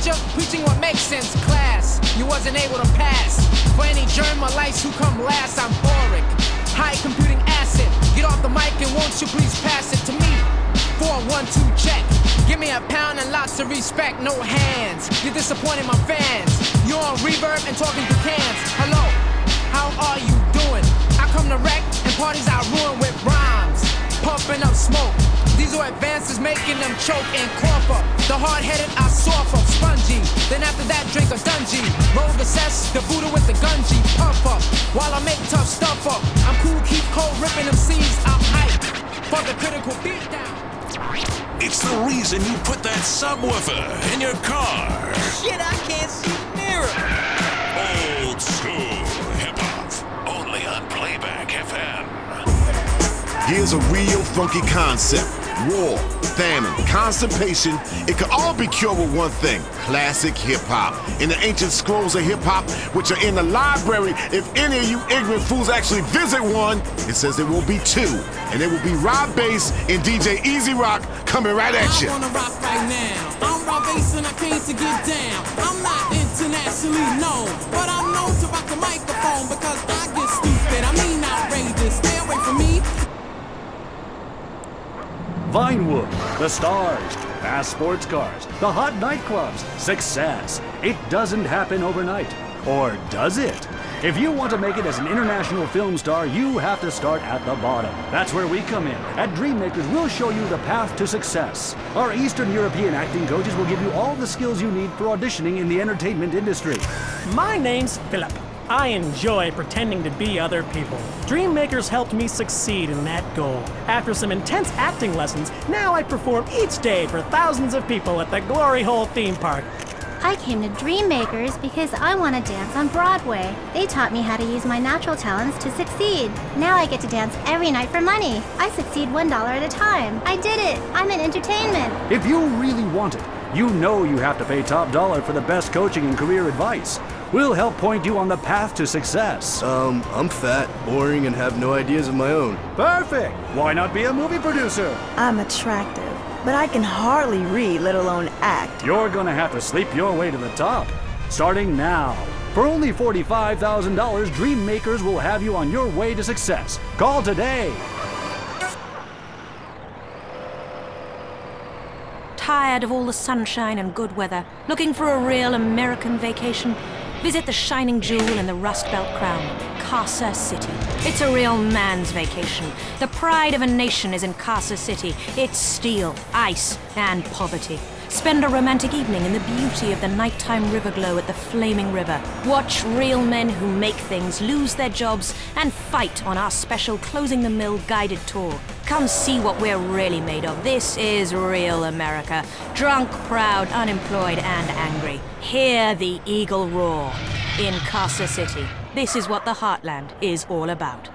teacher preaching what makes sense. Class, you wasn't able to pass. For any journalists who come last, I'm Boric. High computing asset. Get off the mic and won't you please pass it to me? 412 check. Give me a pound and lots of respect, no hands. You're disappointing my fans. You're on reverb and talking through cans. Hello, how are you doing? I come to wreck and parties I ruin with rhymes. Puffing up smoke. These are advances making them choke and cough up. The hard-headed I soft up, spongy. Then after that drink a dungy. Roll the cess, the Buddha with the gungy. Puff up, while I make tough stuff up. I'm cool, keep cold, ripping them seeds. I'm hype for the critical beatdown. It's the reason you put that subwoofer in your car. Shit, I can't see the mirror. Old school hip-hop. Only on Playback FM. Here's a real funky concept. War, famine, constipation, it could all be cured with one thing: classic hip-hop. In the ancient scrolls of hip-hop, which are in the library, if any of you ignorant fools actually visit one, it says there will be two. And it will be Rob Bass and DJ Easy Rock coming right at you. I wanna rock right now. I'm Rob Bass and I came to get down. I'm not internationally known, but I'm known to rock the microphone because I get stupid. I mean outrageous. Stay away from me. Vinewood, the stars, fast sports cars, the hot nightclubs, success. It doesn't happen overnight. Or does it? If you want to make it as an international film star, you have to start at the bottom. That's where we come in. At Dreammakers, we'll show you the path to success. Our Eastern European acting coaches will give you all the skills you need for auditioning in the entertainment industry. My name's Philip. I enjoy pretending to be other people. Dreammakers helped me succeed in that goal. After some intense acting lessons, now I perform each day for thousands of people at the Glory Hole theme park. I came to Dreammakers because I want to dance on Broadway. They taught me how to use my natural talents to succeed. Now I get to dance every night for money. I succeed $1 at a time. I did it. I'm in entertainment. If you really want it, you know you have to pay top dollar for the best coaching and career advice. We'll help point you on the path to success. I'm fat, boring, and have no ideas of my own. Perfect! Why not be a movie producer? I'm attractive, but I can hardly read, let alone act. You're gonna have to sleep your way to the top. Starting now. For only $45,000, Dreammakers will have you on your way to success. Call today. Tired of all the sunshine and good weather? Looking for a real American vacation? Visit the shining jewel in the Rust Belt crown, Casa City. It's a real man's vacation. The pride of a nation is in Casa City. It's steel, ice, and poverty. Spend a romantic evening in the beauty of the nighttime river glow at the Flaming River. Watch real men who make things lose their jobs and fight on our special Closing the Mill guided tour. Come see what we're really made of. This is real America. Drunk, proud, unemployed, and angry. Hear the eagle roar. In Casa City, this is what the Heartland is all about.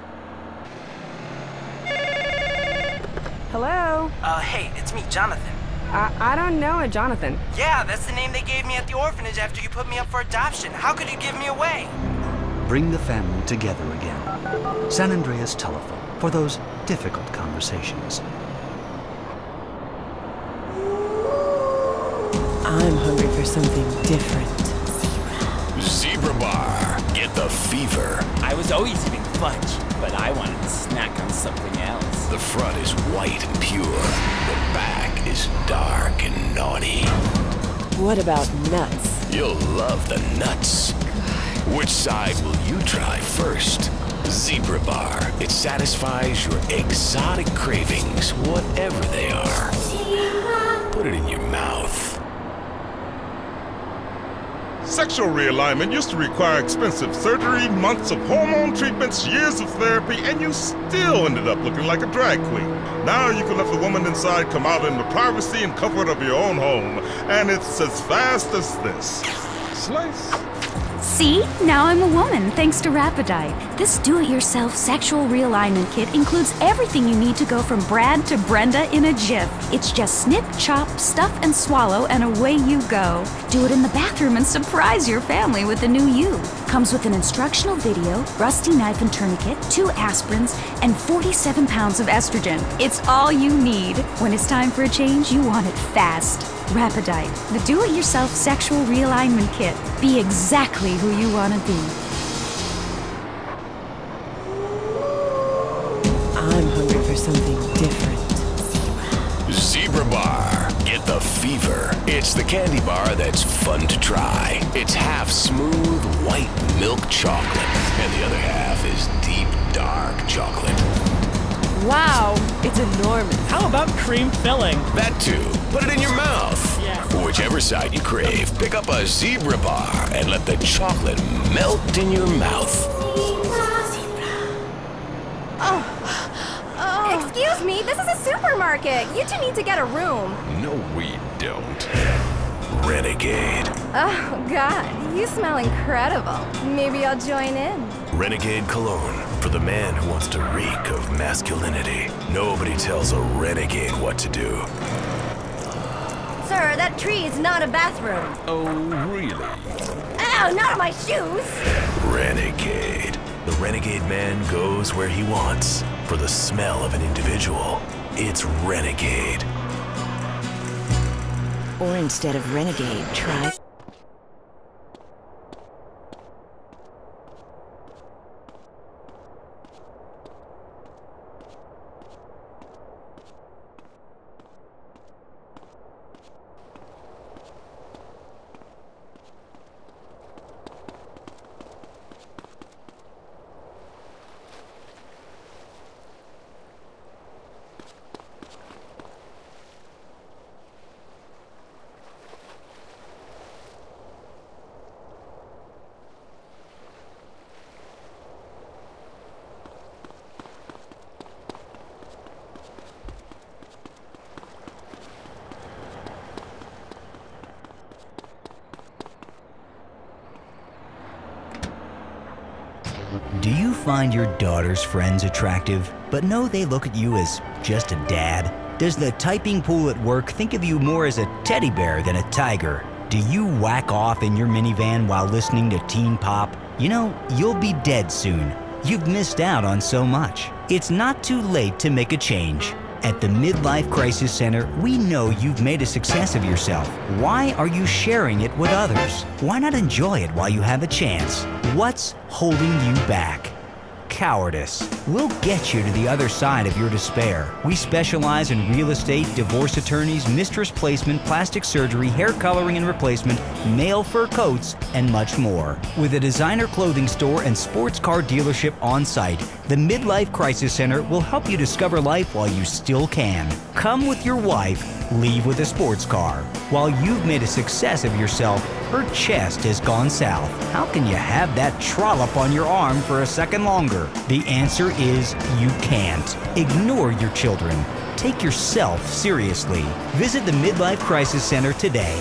Hello? Hey, it's me, Jonathan. I don't know a Jonathan. Yeah, that's the name they gave me at the orphanage after you put me up for adoption. How could you give me away? Bring the family together again. San Andreas Telephone for those difficult conversations. I'm hungry for something different. Zebra Bar. Get the fever. I was always eating fudge, but I wanted to snack on something else. The front is white and pure. The back is dark and naughty. What about nuts? You'll love the nuts. Which side will you try first? Zebra Bar. It satisfies your exotic cravings, whatever they are. Put it in your mouth. Sexual realignment used to require expensive surgery, months of hormone treatments, years of therapy, and you still ended up looking like a drag queen. Now you can let the woman inside come out in the privacy and comfort of your own home, and it's as fast as this. Slice. See? Now I'm a woman, thanks to Rapidite. This do-it-yourself sexual realignment kit includes everything you need to go from Brad to Brenda in a jiff. It's just snip, chop, stuff, and swallow, and away you go. Do it in the bathroom and surprise your family with the new you. Comes with an instructional video, rusty knife and tourniquet, 2 aspirins, and 47 pounds of estrogen. It's all you need. When it's time for a change, you want it fast. Rapidite, the do-it-yourself sexual realignment kit. Be exactly who you want to be. I'm hungry for something different. Zebra Bar. Get the fever. It's the candy bar that's fun to try. It's half smooth white milk chocolate, and the other half is deep dark chocolate. Wow, it's enormous. How about cream filling? That too. Put it in your mouth. Yeah. Whichever side you crave, pick up a Zebra Bar and let the chocolate melt in your mouth. Excuse me, this is a supermarket. You two need to get a room. No, we don't. Renegade. Oh, God, you smell incredible. Maybe I'll join in. Renegade Cologne. For the man who wants to reek of masculinity. Nobody tells a renegade what to do. Sir, that tree is not a bathroom. Oh, really? Ow, not on my shoes. Renegade. The renegade man goes where he wants. For the smell of an individual, it's renegade. Or instead of renegade, try... Do you find your daughter's friends attractive, but know they look at you as just a dad? Does the typing pool at work think of you more as a teddy bear than a tiger? Do you whack off in your minivan while listening to teen pop? You know, you'll be dead soon. You've missed out on so much. It's not too late to make a change. At the Midlife Crisis Center, we know you've made a success of yourself. Why are you sharing it with others? Why not enjoy it while you have a chance? What's holding you back? Cowardice. We'll get you to the other side of your despair. We specialize in real estate, divorce attorneys, mistress placement, plastic surgery, hair coloring and replacement, male fur coats, and much more. With a designer clothing store and sports car dealership on site, the Midlife Crisis Center will help you discover life while you still can. Come with your wife, leave with a sports car. While you've made a success of yourself, her chest has gone south. How can you have that trollop on your arm for a second longer? The answer is you can't. Ignore your children. Take yourself seriously. Visit the Midlife Crisis Center today.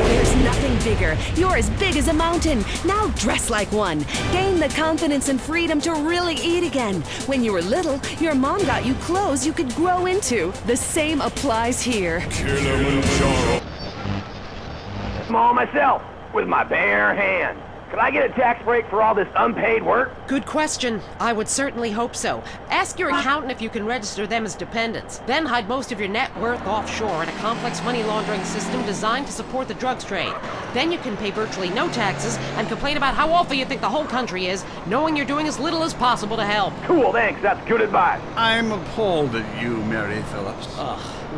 There's nothing bigger. You're as big as a mountain. Now dress like one. Gain the confidence and freedom to really eat again. When you were little, your mom got you clothes you could grow into. The same applies here. Small myself, with my bare hands. Could I get a tax break for all this unpaid work? Good question. I would certainly hope so. Ask your accountant if you can register them as dependents. Then hide most of your net worth offshore in a complex money laundering system designed to support the drugs trade. Then you can pay virtually no taxes and complain about how awful you think the whole country is, knowing you're doing as little as possible to help. Cool, thanks. That's good advice. I'm appalled at you, Mary Phillips.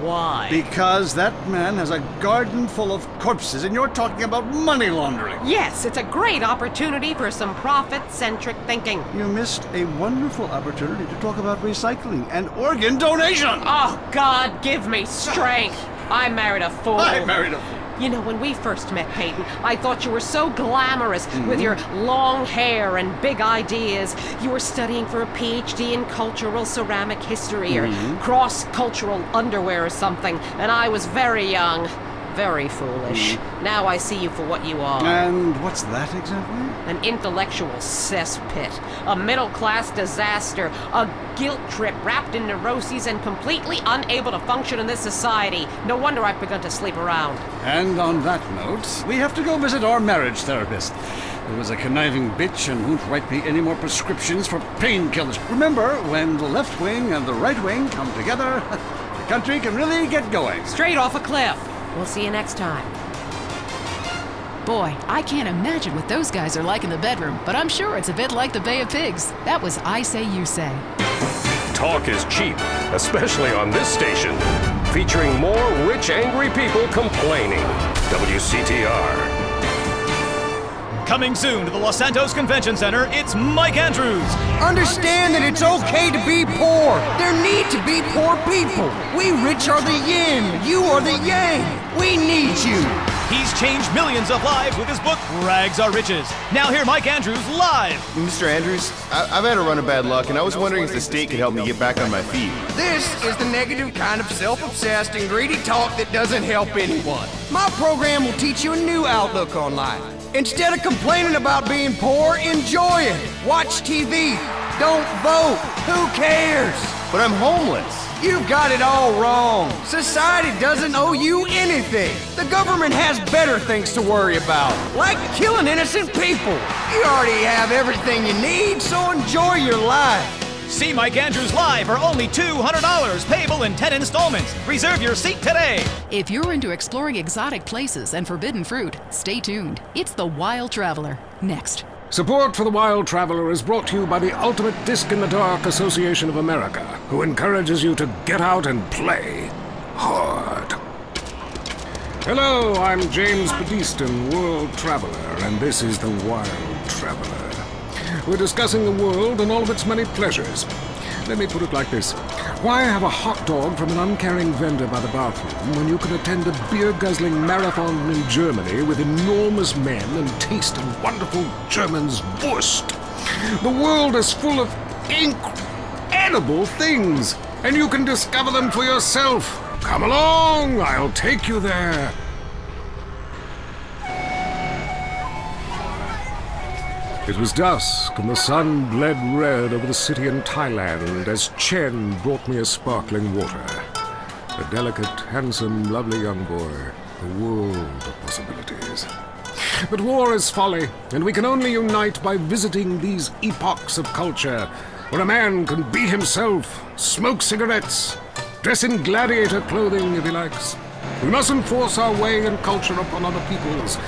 Why? Because that man has a garden full of corpses, and you're talking about money laundering. Yes, it's a great opportunity for some profit-centric thinking. You missed a wonderful opportunity to talk about recycling and organ donation. Oh, God, give me strength. I married a fool. I married a fool. You know, when we first met, Peyton, I thought you were so glamorous with your long hair and big ideas. You were studying for a PhD in cultural ceramic history or cross-cultural underwear or something, and I was very young. very foolish. Now I see you for what you are. And what's that exactly? An intellectual cesspit, a middle-class disaster, a guilt trip wrapped in neuroses and completely unable to function in this society. No wonder I've begun to sleep around. And on that note, we have to go visit our marriage therapist. Who was a conniving bitch and won't write me any more prescriptions for painkillers. Remember, when the left wing and the right wing come together, the country can really get going. Straight off a cliff. We'll see you next time. Boy, I can't imagine what those guys are like in the bedroom, but I'm sure it's a bit like the Bay of Pigs. That was I Say, You Say. Talk is cheap, especially on this station. Featuring more rich, angry people complaining. WCTR. Coming soon to the Los Santos Convention Center, it's Mike Andrews. Understand that it's okay to be poor. There need to be poor people. We rich are the yin, you are the yang. We need you. He's changed millions of lives with his book, Rags Are Riches. Now hear Mike Andrews live. Mr. Andrews, I've had a run of bad luck, and I was wondering if the state could help me get back on my feet. This is the negative kind of self-obsessed and greedy talk that doesn't help anyone. My program will teach you a new outlook on life. Instead of complaining about being poor, enjoy it. Watch TV. Don't vote. Who cares? But I'm homeless. You've got it all wrong. Society doesn't owe you anything. The government has better things to worry about, like killing innocent people. You already have everything you need, so enjoy your life. See Mike Andrews live for only $200, payable in 10 installments. Reserve your seat today. If you're into exploring exotic places and forbidden fruit, stay tuned. It's The Wild Traveler. Next. Support for The Wild Traveler is brought to you by the Ultimate Disc in the Dark Association of America, who encourages you to get out and play hard. Hello, I'm James Badiston, World Traveler, and this is The Wild Traveler. We're discussing the world and all of its many pleasures. Let me put it like this. Why have a hot dog from an uncaring vendor by the bathroom when you can attend a beer-guzzling marathon in Germany with enormous men and taste a wonderful German's Wurst? The world is full of incredible things, and you can discover them for yourself. Come along, I'll take you there. It was dusk, and the sun bled red over the city in Thailand as Chen brought me a sparkling water. A delicate, handsome, lovely young boy. A world of possibilities. But war is folly, and we can only unite by visiting these epochs of culture, where a man can be himself, smoke cigarettes, dress in gladiator clothing if he likes. We mustn't force our way and culture upon other peoples.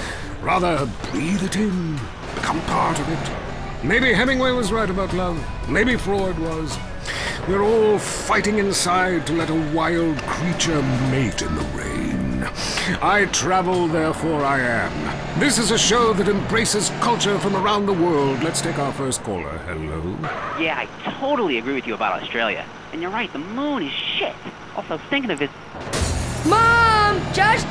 Rather, breathe it in. Become part of it. Maybe Hemingway was right about love. Maybe Freud was. We're all fighting inside to let a wild creature mate in the rain. I travel, therefore I am. This is a show that embraces culture from around the world. Let's take our first caller. Hello? Yeah, I totally agree with you about Australia. And you're right, the moon is shit. Also, thinking of it... Mom! Just...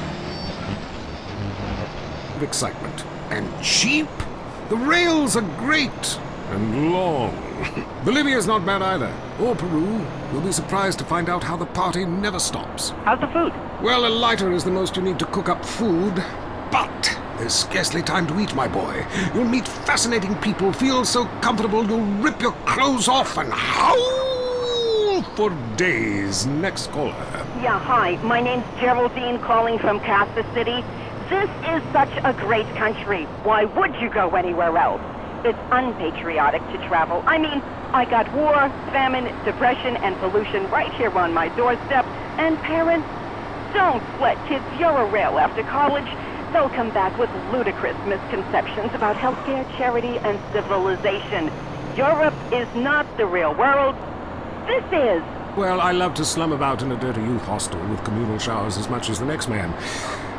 Excitement. And cheap? The rails are great and long. Bolivia's not bad either. Or Peru. You'll be surprised to find out how the party never stops. How's the food? Well, a lighter is the most you need to cook up food. But there's scarcely time to eat, my boy. You'll meet fascinating people, feel so comfortable you'll rip your clothes off and howl for days. Next caller. Yeah, hi. My name's Geraldine, calling from Kansas City. This is such a great country. Why would you go anywhere else? It's unpatriotic to travel. I mean, I got war, famine, depression, and pollution right here on my doorstep. And parents, don't let kids Euro-rail after college. They'll come back with ludicrous misconceptions about healthcare, charity, and civilization. Europe is not the real world. This is. Well, I love to slum about in a dirty youth hostel with communal showers as much as the next man.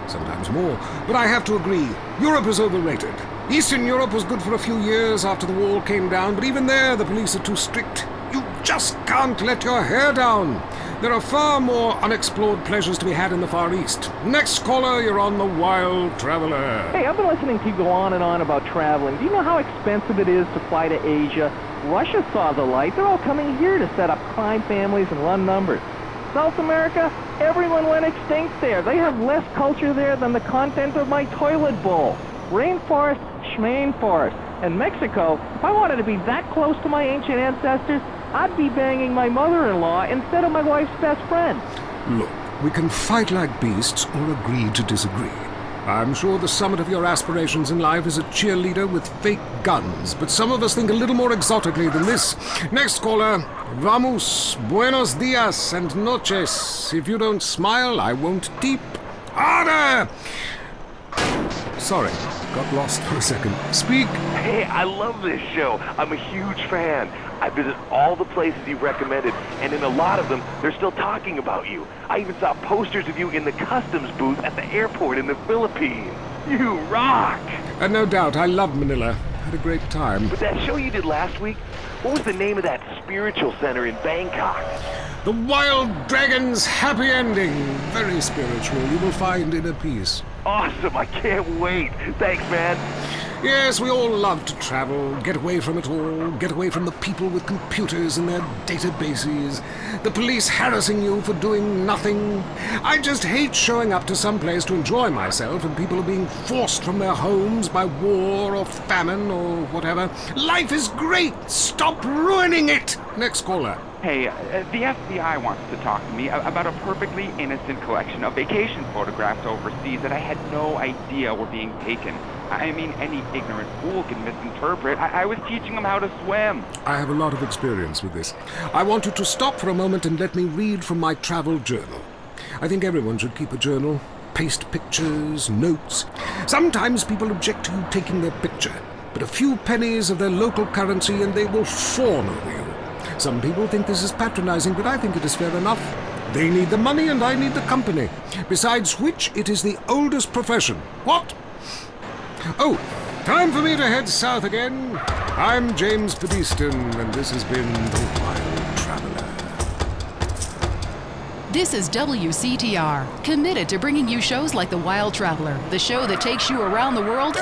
Sometimes more. But I have to agree, Europe is overrated. Eastern Europe was good for a few years after the wall came down, but even there the police are too strict. You just can't let your hair down. There are far more unexplored pleasures to be had in the Far East. Next caller, you're on The Wild Traveler. Hey, I've been listening to you go on and on about traveling. Do you know how expensive it is to fly to Asia? Russia saw the light. They're all coming here to set up crime families and run numbers. South America, everyone went extinct there. They have less culture there than the content of my toilet bowl. Rainforest, schmain forest. And Mexico, if I wanted to be that close to my ancient ancestors, I'd be banging my mother-in-law instead of my wife's best friend. Look, we can fight like beasts or agree to disagree. I'm sure the summit of your aspirations in life is a cheerleader with fake guns, but some of us think a little more exotically than this. Next caller, vamos, buenos dias and noches. If you don't smile, I won't deep. Harder! Sorry, got lost for a second. Speak. Hey, I love this show. I'm a huge fan. I visit all the places you recommended, and in a lot of them, they're still talking about you. I even saw posters of you in the customs booth at the airport in the Philippines. You rock! And no doubt, I love Manila. Had a great time. But that show you did last week, what was the name of that spiritual center in Bangkok? The Wild Dragon's Happy Ending. Very spiritual. You will find inner peace. Awesome, I can't wait. Thanks, man. Yes, we all love to travel, get away from it all, get away from the people with computers and their databases, the police harassing you for doing nothing. I just hate showing up to some place to enjoy myself and people are being forced from their homes by war or famine or whatever. Life is great! Stop ruining it! Next caller. Hey, the FBI wants to talk to me about a perfectly innocent collection of vacation photographs overseas that I had no idea were being taken. I mean, any ignorant fool can misinterpret. I was teaching them how to swim. I have a lot of experience with this. I want you to stop for a moment and let me read from my travel journal. I think everyone should keep a journal. Paste pictures, notes. Sometimes people object to you taking their picture, but a few pennies of their local currency and they will fawn over you. Some people think this is patronizing, but I think it is fair enough. They need the money and I need the company. Besides which, it is the oldest profession. What? Oh, time for me to head south again. I'm James Pedeston, and this has been The Wild Traveler. This is WCTR, committed to bringing you shows like The Wild Traveler, the show that takes you around the world.